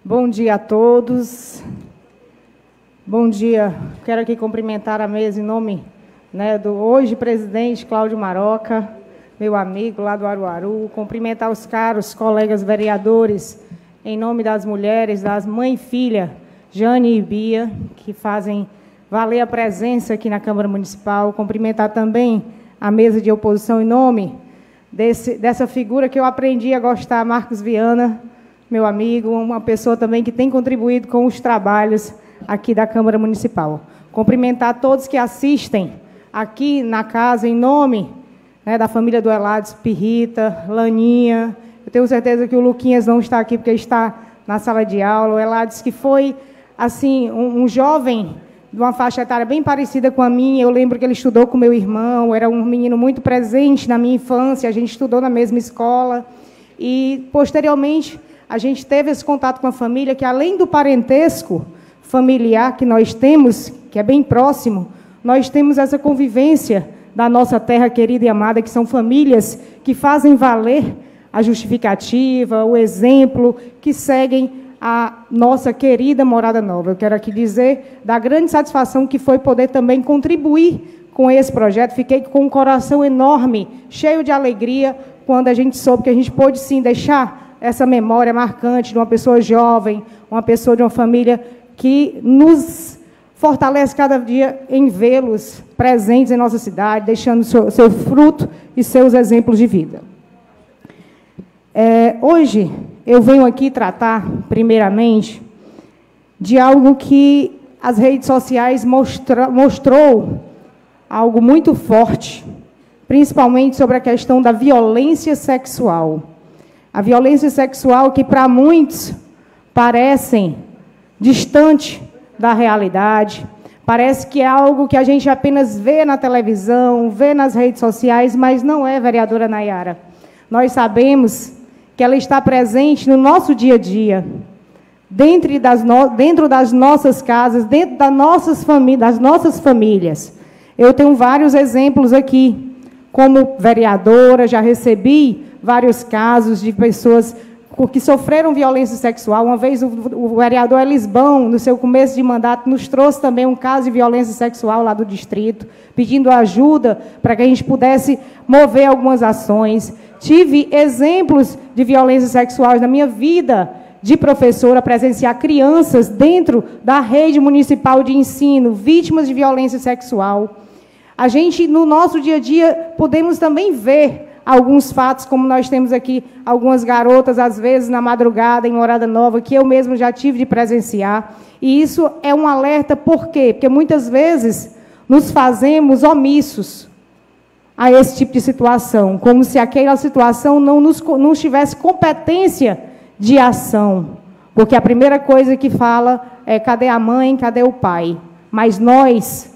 Bom dia a todos. Bom dia. Quero aqui cumprimentar a mesa em nome, do hoje presidente Cláudio Maroca, meu amigo lá do Aruaru, cumprimentar os caros colegas vereadores, em nome das mulheres, das mãe e filha, Jane e Bia, que fazem valer a presença aqui na Câmara Municipal, cumprimentar também a mesa de oposição em nome dessa figura que eu aprendi a gostar, Marcos Viana, meu amigo, uma pessoa também que tem contribuído com os trabalhos aqui da Câmara Municipal. Cumprimentar todos que assistem aqui na casa, em nome da família do Elades Pirrita, Laninha. Eu tenho certeza que o Luquinhas não está aqui porque está na sala de aula. O Elades, que foi assim, um jovem de uma faixa etária bem parecida com a minha. Eu lembro que ele estudou com meu irmão, era um menino muito presente na minha infância, a gente estudou na mesma escola. E, posteriormente, a gente teve esse contato com a família, que além do parentesco familiar que nós temos, que é bem próximo, nós temos essa convivência da nossa terra querida e amada, que são famílias que fazem valer a justificativa, o exemplo, que seguem a nossa querida Morada Nova. Eu quero aqui dizer da grande satisfação que foi poder também contribuir com esse projeto. Fiquei com um coração enorme, cheio de alegria, quando a gente soube que a gente pôde, sim, deixar essa memória marcante de uma pessoa jovem, uma pessoa de uma família que nos fortalece cada dia em vê-los presentes em nossa cidade, deixando seu fruto e seus exemplos de vida. Hoje, eu venho aqui tratar, primeiramente, de algo que as redes sociais mostrou algo muito forte, principalmente sobre a questão da violência sexual. A violência sexual que, para muitos, parecem distante da realidade, parece que é algo que a gente apenas vê na televisão, vê nas redes sociais, mas não é, vereadora Nayara. Nós sabemos que ela está presente no nosso dia a dia, dentro das nossas casas, dentro das nossas famílias. Eu tenho vários exemplos aqui. Como vereadora, já recebi vários casos de pessoas que sofreram violência sexual. Uma vez o vereador Elisbão, no seu começo de mandato, nos trouxe também um caso de violência sexual lá do distrito, pedindo ajuda para que a gente pudesse mover algumas ações. Tive exemplos de violência sexual na minha vida de professora, presenciar crianças dentro da rede municipal de ensino, vítimas de violência sexual. A gente, no nosso dia a dia, podemos também ver alguns fatos, como nós temos aqui algumas garotas, às vezes, na madrugada, em Morada Nova, que eu mesmo já tive de presenciar. E isso é um alerta, por quê? Porque muitas vezes nos fazemos omissos a esse tipo de situação, como se aquela situação não tivesse competência de ação. Porque a primeira coisa que fala é: cadê a mãe, cadê o pai? Mas nós,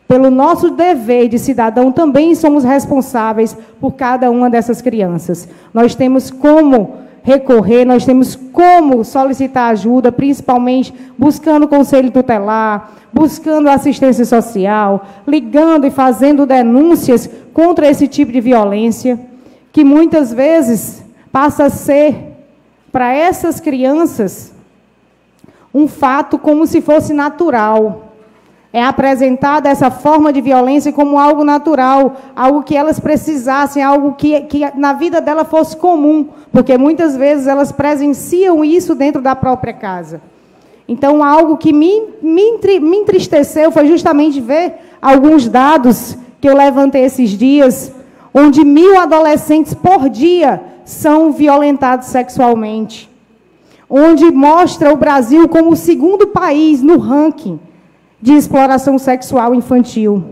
pelo nosso dever de cidadão, também somos responsáveis por cada uma dessas crianças. Nós temos como recorrer, nós temos como solicitar ajuda, principalmente buscando conselho tutelar, buscando assistência social, ligando e fazendo denúncias contra esse tipo de violência, que muitas vezes passa a ser, para essas crianças, um fato como se fosse natural. É apresentada essa forma de violência como algo natural, algo que elas precisassem, algo que na vida dela fosse comum, porque muitas vezes elas presenciam isso dentro da própria casa. Então, algo que me entristeceu foi justamente ver alguns dados que eu levantei esses dias, onde 1.000 adolescentes por dia são violentados sexualmente, onde mostra o Brasil como o segundo país no ranking de exploração sexual infantil,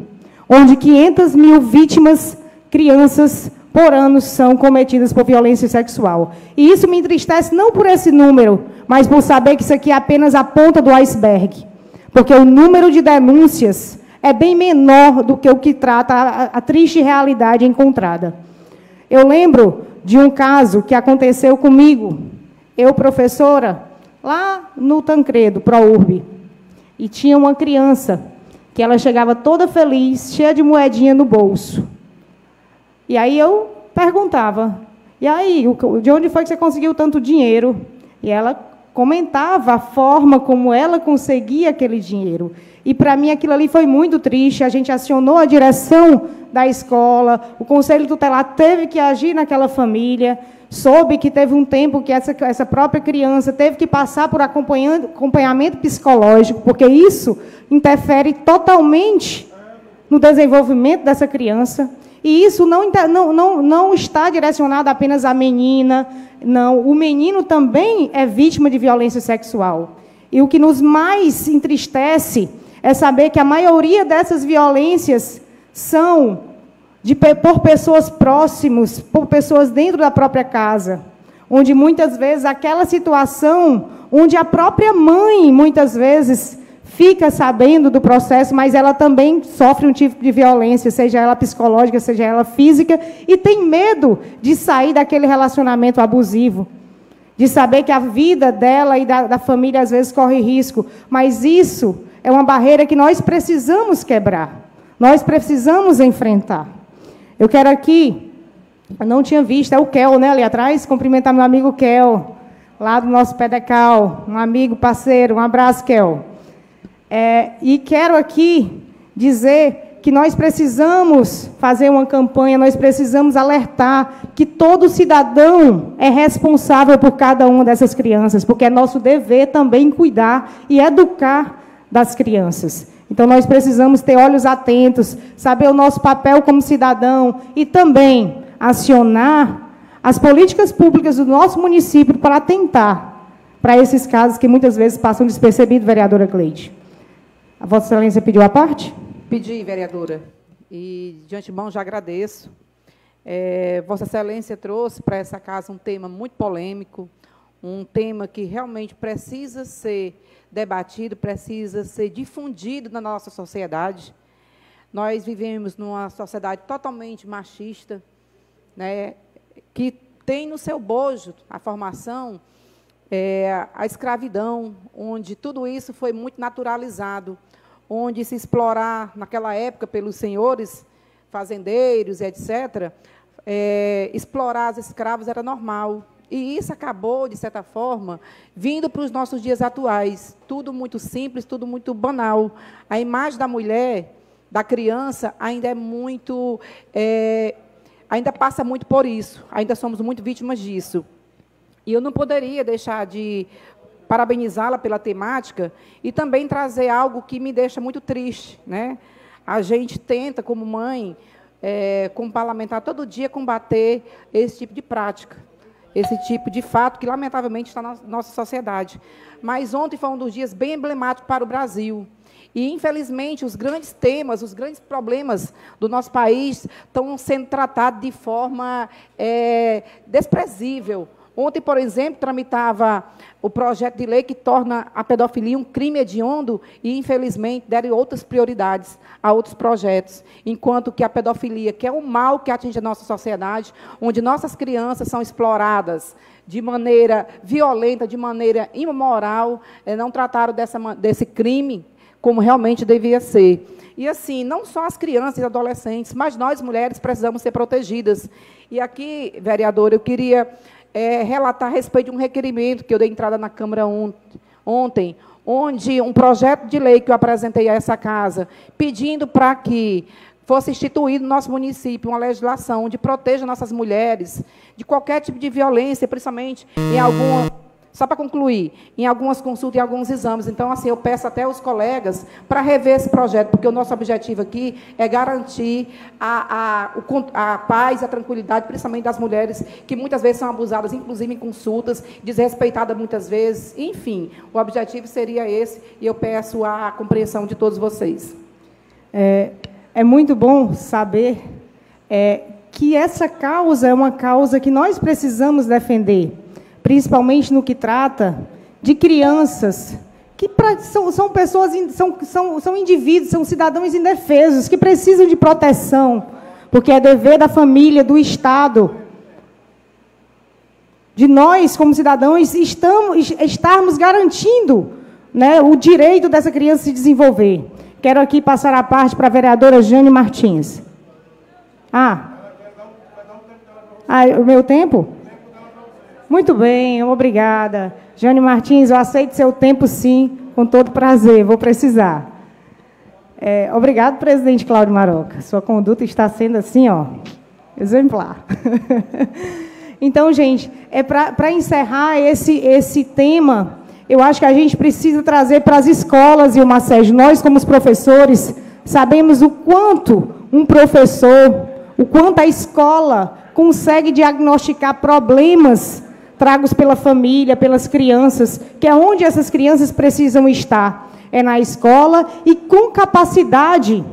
onde 500.000 vítimas, crianças, por ano, são cometidas por violência sexual. E isso me entristece não por esse número, mas por saber que isso aqui é apenas a ponta do iceberg. Porque o número de denúncias é bem menor do que o que trata a triste realidade encontrada. Eu lembro de um caso que aconteceu comigo, eu, professora, lá no Tancredo, ProUrb. E tinha uma criança que ela chegava toda feliz, cheia de moedinha no bolso. E aí eu perguntava, e aí, de onde foi que você conseguiu tanto dinheiro? E ela comentava a forma como ela conseguia aquele dinheiro. E, para mim, aquilo ali foi muito triste. A gente acionou a direção da escola, o Conselho Tutelar teve que agir naquela família, soube que teve um tempo que essa própria criança teve que passar por acompanhamento psicológico, porque isso interfere totalmente no desenvolvimento dessa criança. E isso não está direcionado apenas à menina, não. O menino também é vítima de violência sexual. E o que nos mais entristece é saber que a maioria dessas violências são por pessoas próximas, por pessoas dentro da própria casa, onde, muitas vezes, aquela situação, onde a própria mãe, muitas vezes, fica sabendo do processo, mas ela também sofre um tipo de violência, seja ela psicológica, seja ela física, e tem medo de sair daquele relacionamento abusivo, de saber que a vida dela e da família, às vezes, corre risco. Mas isso é uma barreira que nós precisamos quebrar, nós precisamos enfrentar. Eu quero aqui, eu não tinha visto, é o Kel, né, ali atrás, cumprimentar meu amigo Kel, lá do nosso Pedecal, um amigo, parceiro, um abraço, Kel. E quero aqui dizer que nós precisamos fazer uma campanha, nós precisamos alertar que todo cidadão é responsável por cada uma dessas crianças, porque é nosso dever também cuidar e educar das crianças. Então, nós precisamos ter olhos atentos, saber o nosso papel como cidadão e também acionar as políticas públicas do nosso município para atentar para esses casos que muitas vezes passam despercebidos, vereadora Cleide. A Vossa Excelência pediu a parte? Pedi, vereadora. E, de antemão, já agradeço. Vossa Excelência trouxe para essa casa um tema muito polêmico, um tema que realmente precisa ser debatido, precisa ser difundido na nossa sociedade. Nós vivemos numa sociedade totalmente machista, né, que tem no seu bojo a formação, a escravidão, onde tudo isso foi muito naturalizado, onde se explorar, naquela época, pelos senhores fazendeiros, etc., explorar os escravos era normal. E isso acabou, de certa forma, vindo para os nossos dias atuais. Tudo muito simples, tudo muito banal. A imagem da mulher, da criança, ainda é muito... ainda passa muito por isso. Ainda somos muito vítimas disso. E eu não poderia deixar de parabenizá-la pela temática e também trazer algo que me deixa muito triste, né? A gente tenta, como mãe, como parlamentar, todo dia combater esse tipo de prática, esse tipo de fato que, lamentavelmente, está na nossa sociedade. Mas ontem foi um dos dias bem emblemáticos para o Brasil. E, infelizmente, os grandes temas, os grandes problemas do nosso país estão sendo tratados de forma desprezível. Ontem, por exemplo, tramitava o projeto de lei que torna a pedofilia um crime hediondo e, infelizmente, deram outras prioridades a outros projetos, enquanto que a pedofilia, que é um mal que atinge a nossa sociedade, onde nossas crianças são exploradas de maneira violenta, de maneira imoral, não trataram desse crime como realmente devia ser. E, assim, não só as crianças e adolescentes, mas nós, mulheres, precisamos ser protegidas. E aqui, vereadora, eu queria relatar a respeito de um requerimento que eu dei entrada na Câmara ontem, onde um projeto de lei que eu apresentei a essa casa, pedindo para que fosse instituído no nosso município uma legislação onde proteja nossas mulheres de qualquer tipo de violência, principalmente em alguma... Só para concluir, em algumas consultas e alguns exames. Então, assim, eu peço até aos colegas para rever esse projeto, porque o nosso objetivo aqui é garantir a paz, a tranquilidade, principalmente das mulheres, que muitas vezes são abusadas, inclusive em consultas, desrespeitadas muitas vezes. Enfim, o objetivo seria esse, e eu peço a compreensão de todos vocês. É muito bom saber que essa causa é uma causa que nós precisamos defender, principalmente no que trata de crianças, que são pessoas, são indivíduos, são cidadãos indefesos, que precisam de proteção, porque é dever da família, do Estado, de nós, como cidadãos, estarmos garantindo, né, o direito dessa criança se desenvolver. Quero aqui passar a parte para a vereadora Jane Martins. O meu tempo? Muito bem, obrigada. Jane Martins, eu aceito seu tempo, sim, com todo prazer, vou precisar. Obrigado, presidente Cláudio Maroca. Sua conduta está sendo assim, ó, exemplar. Então, gente, para encerrar esse tema, eu acho que a gente precisa trazer para as escolas, e o Macege, nós, como os professores, sabemos o quanto um professor, o quanto a escola consegue diagnosticar problemas tragos pela família, pelas crianças, que é onde essas crianças precisam estar. É na escola e com capacidade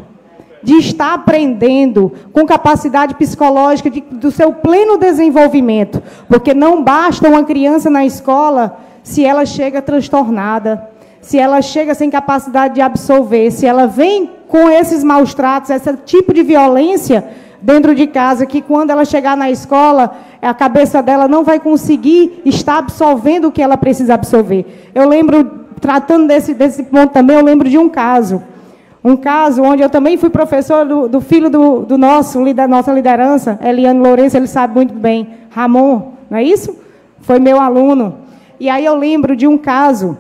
de estar aprendendo, com capacidade psicológica do seu pleno desenvolvimento. Porque não basta uma criança na escola se ela chega transtornada, se ela chega sem capacidade de absorver, se ela vem com esses maus tratos, esse tipo de violência dentro de casa, que quando ela chegar na escola, a cabeça dela não vai conseguir estar absorvendo o que ela precisa absorver. Eu lembro, tratando desse ponto também, eu lembro de um caso onde eu também fui professor do filho da nossa liderança, Eliane Lourenço, ele sabe muito bem, Ramon, não é isso? Foi meu aluno. E aí eu lembro de um caso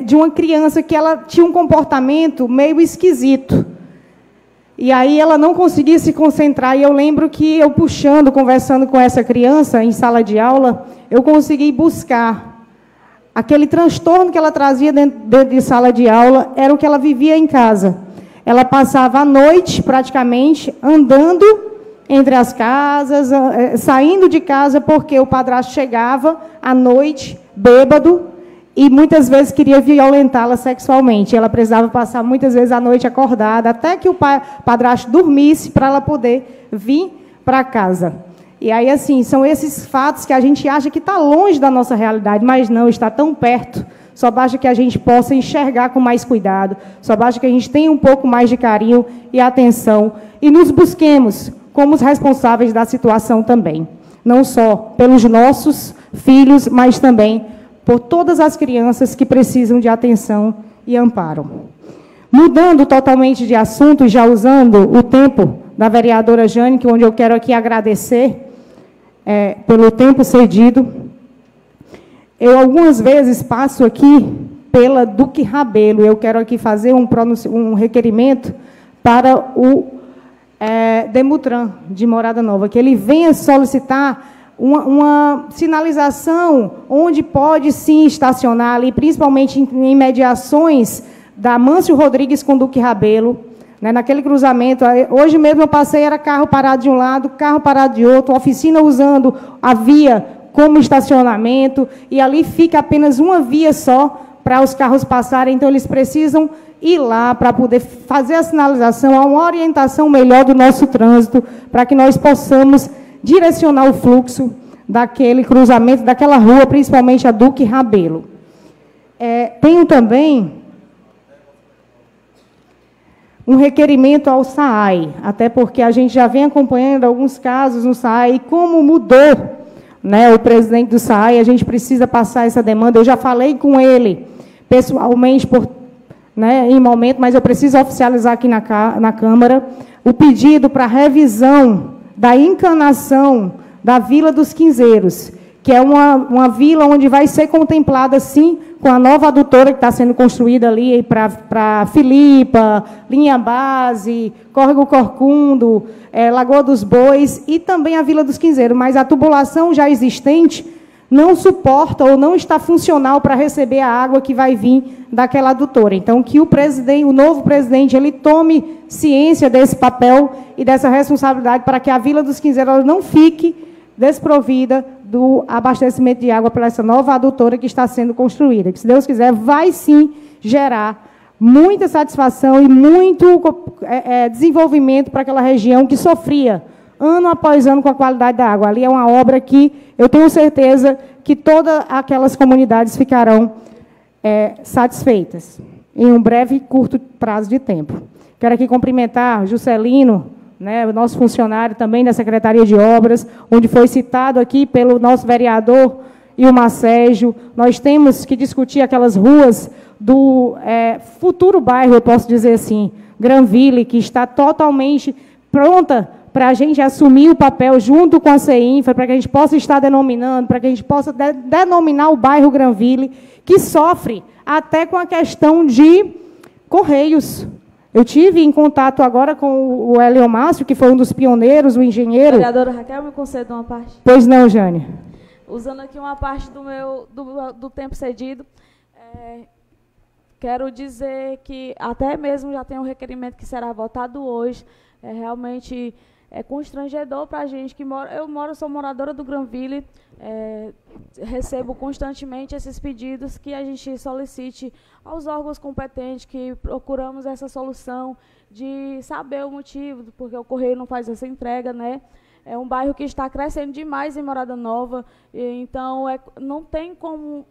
de uma criança que ela tinha um comportamento meio esquisito. E aí ela não conseguia se concentrar, e eu lembro que eu conversando com essa criança em sala de aula, eu consegui buscar aquele transtorno que ela trazia dentro de sala de aula, era o que ela vivia em casa. Ela passava a noite, praticamente, andando entre as casas, saindo de casa, porque o padrasto chegava à noite, bêbado, e muitas vezes queria violentá-la sexualmente. Ela precisava passar muitas vezes a noite acordada, até que o padrasto dormisse, para ela poder vir para casa. E aí, assim, são esses fatos que a gente acha que está longe da nossa realidade, mas não, está tão perto. Só basta que a gente possa enxergar com mais cuidado, só basta que a gente tenha um pouco mais de carinho e atenção, e nos busquemos como os responsáveis da situação também. Não só pelos nossos filhos, mas também por todas as crianças que precisam de atenção e amparo. Mudando totalmente de assunto, já usando o tempo da vereadora Jane, onde eu quero aqui agradecer pelo tempo cedido. Eu, algumas vezes, passo aqui pela Duque Rabelo. Eu quero aqui fazer um requerimento para o Demutran, de Morada Nova, que ele venha solicitar uma sinalização onde pode, sim, estacionar ali, principalmente em mediações da Mâncio Rodrigues com Duque Rabelo, né, naquele cruzamento. Hoje mesmo eu passei, era carro parado de um lado, carro parado de outro, oficina usando a via como estacionamento, e ali fica apenas uma via só para os carros passarem, então eles precisam ir lá para poder fazer a sinalização, uma orientação melhor do nosso trânsito, para que nós possamos direcionar o fluxo daquele cruzamento, daquela rua, principalmente a Duque Rabelo. Tenho também um requerimento ao SAAI, até porque a gente já vem acompanhando alguns casos no SAAI, e como mudou, né, o presidente do SAAI, a gente precisa passar essa demanda. Eu já falei com ele pessoalmente, em momento, mas eu preciso oficializar aqui na Câmara o pedido para revisão da encanação da Vila dos Quinzeiros, que é uma vila onde vai ser contemplada, sim, com a nova adutora que está sendo construída ali para Filipa, Linha Base, Córrego Corcundo, Lagoa dos Bois, e também a Vila dos Quinzeiros. Mas a tubulação já existente não suporta ou não está funcional para receber a água que vai vir daquela adutora. Então, que o novo presidente, ele tome ciência desse papel e dessa responsabilidade para que a Vila dos Quinzeiros não fique desprovida do abastecimento de água pela essa nova adutora que está sendo construída. Que, se Deus quiser, vai sim gerar muita satisfação e muito desenvolvimento para aquela região que sofria ano após ano com a qualidade da água. Ali é uma obra que eu tenho certeza que todas aquelas comunidades ficarão satisfeitas em um breve e curto prazo de tempo. Quero aqui cumprimentar Juscelino, né, o nosso funcionário também da Secretaria de Obras, onde foi citado aqui pelo nosso vereador Ilmar Sérgio. Nós temos que discutir aquelas ruas do futuro bairro, eu posso dizer assim, Granville, que está totalmente pronta para a gente assumir o papel junto com a CEINFRA, para que a gente possa estar denominando, para que a gente possa denominar o bairro Granville, que sofre até com a questão de correios. Eu tive em contato agora com o Hélio Márcio, que foi um dos pioneiros, o engenheiro. Vereadora Raquel, me conceda uma parte? Pois não, Jane. Usando aqui uma parte do tempo cedido, quero dizer que até mesmo já tem um requerimento que será votado hoje. Realmente é constrangedor para a gente que mora. Sou moradora do Granville, recebo constantemente esses pedidos que a gente solicite aos órgãos competentes, que procuramos essa solução de saber o motivo, porque o Correio não faz essa entrega, né? É um bairro que está crescendo demais em Morada Nova, então não tem como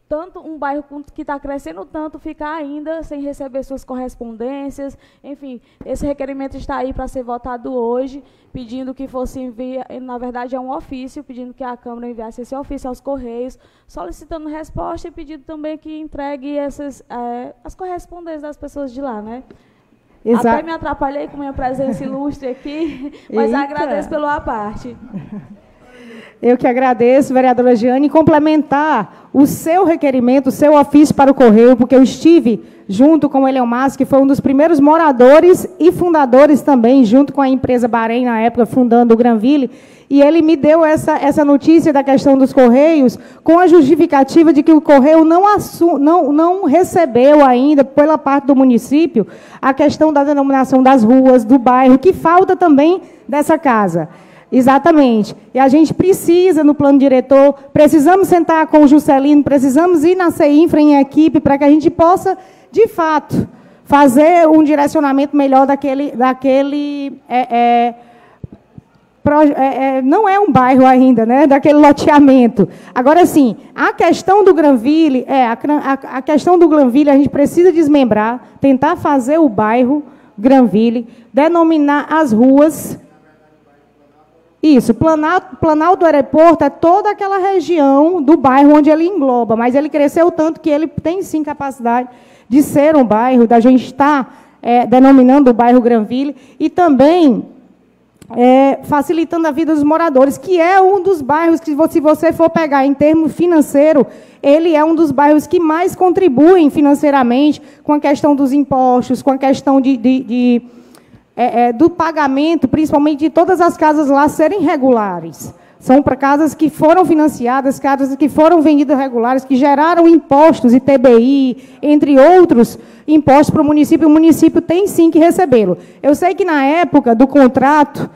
tanto um bairro que está crescendo tanto ficar ainda sem receber suas correspondências. Enfim, esse requerimento está aí para ser votado hoje, pedindo que fosse na verdade é um ofício, pedindo que a Câmara enviasse esse ofício aos Correios, solicitando resposta e pedindo também que entregue as correspondências das pessoas de lá, né? Exato. Até me atrapalhei com minha presença ilustre aqui, mas agradeço pela parte. Eu que agradeço, vereadora Jeane, complementar o seu requerimento, o seu ofício para o Correio, porque eu estive junto com o Eleomás, que foi um dos primeiros moradores e fundadores também, junto com a empresa Bahrein, na época, fundando o Granville, e ele me deu essa notícia da questão dos Correios, com a justificativa de que o Correio não recebeu ainda, pela parte do município, a questão da denominação das ruas, do bairro, que falta também dessa casa. Exatamente. E a gente precisa, no plano diretor, precisamos sentar com o Juscelino, precisamos ir na CEINFRA em equipe para que a gente possa, de fato, fazer um direcionamento melhor não é um bairro ainda, né, daquele loteamento. Agora, sim, a questão do Granville, a questão do Granville, a gente precisa desmembrar, tentar fazer o bairro Granville, denominar as ruas. Isso, Planalto do Aeroporto é toda aquela região do bairro onde ele engloba, mas ele cresceu tanto que ele tem, sim, capacidade de ser um bairro, da gente estar denominando o bairro Granville, e também facilitando a vida dos moradores, que é um dos bairros que, se você for pegar em termos financeiro, ele é um dos bairros que mais contribuem financeiramente com a questão dos impostos, com a questão do pagamento, principalmente de todas as casas lá serem regulares. São para casas que foram financiadas, casas que foram vendidas regulares, que geraram impostos, ITBI, entre outros impostos para o município tem sim que recebê-lo. Eu sei que na época do contrato,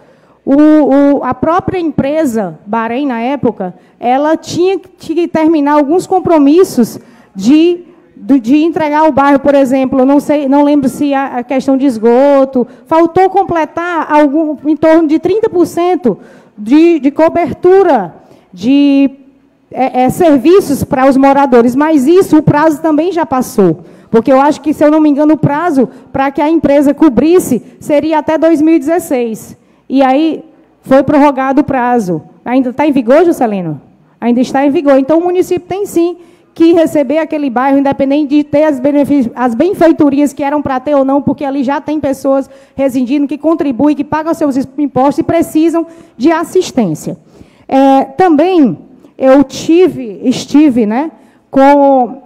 a própria empresa, Bahrein, na época, ela tinha que terminar alguns compromissos de entregar o bairro, por exemplo, não lembro se a questão de esgoto, faltou completar em torno de 30% de cobertura de serviços para os moradores, mas o prazo também já passou, porque eu acho que, se eu não me engano, o prazo para que a empresa cobrisse seria até 2016, e aí foi prorrogado o prazo. Ainda está em vigor, Juscelino? Ainda está em vigor. Então, o município tem, sim, que receber aquele bairro, independente de ter as benfeitorias que eram para ter ou não, porque ali já tem pessoas residindo, que contribuem, que pagam seus impostos e precisam de assistência. Também eu estive, né, com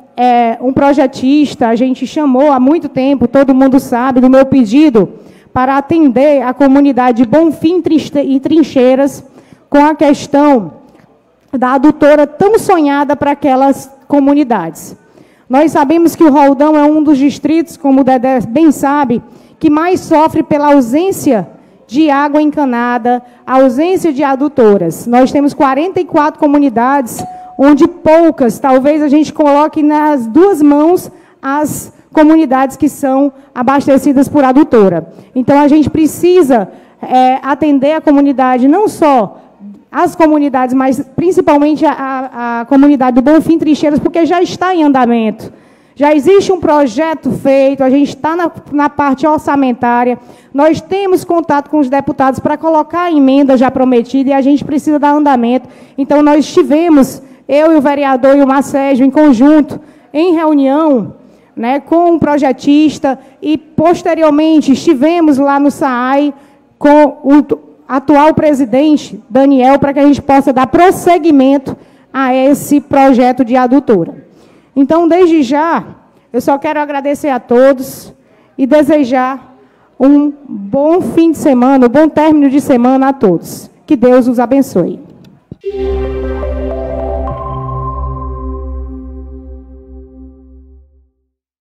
um projetista, a gente chamou há muito tempo, todo mundo sabe do meu pedido, para atender a comunidade de Bonfim e Trincheiras, com a questão da adutora tão sonhada para aquelas comunidades. Nós sabemos que o Roldão é um dos distritos, como o Dedé bem sabe, que mais sofre pela ausência de água encanada, a ausência de adutoras. Nós temos 44 comunidades, onde poucas, talvez a gente coloque nas duas mãos as comunidades que são abastecidas por adutora. Então, a gente precisa atender a comunidade, não só as comunidades, mas principalmente a comunidade do Bonfim Trincheiras, porque já está em andamento. Já existe um projeto feito, a gente está na parte orçamentária, nós temos contato com os deputados para colocar a emenda já prometida e a gente precisa dar andamento. Então, nós estivemos, eu e o vereador e o Marcélio, em conjunto, em reunião, né, com um projetista, e, posteriormente, estivemos lá no SAAI com atual presidente, Daniel, para que a gente possa dar prosseguimento a esse projeto de adutora. Então, desde já, eu só quero agradecer a todos e desejar um bom fim de semana, um bom término de semana a todos. Que Deus os abençoe.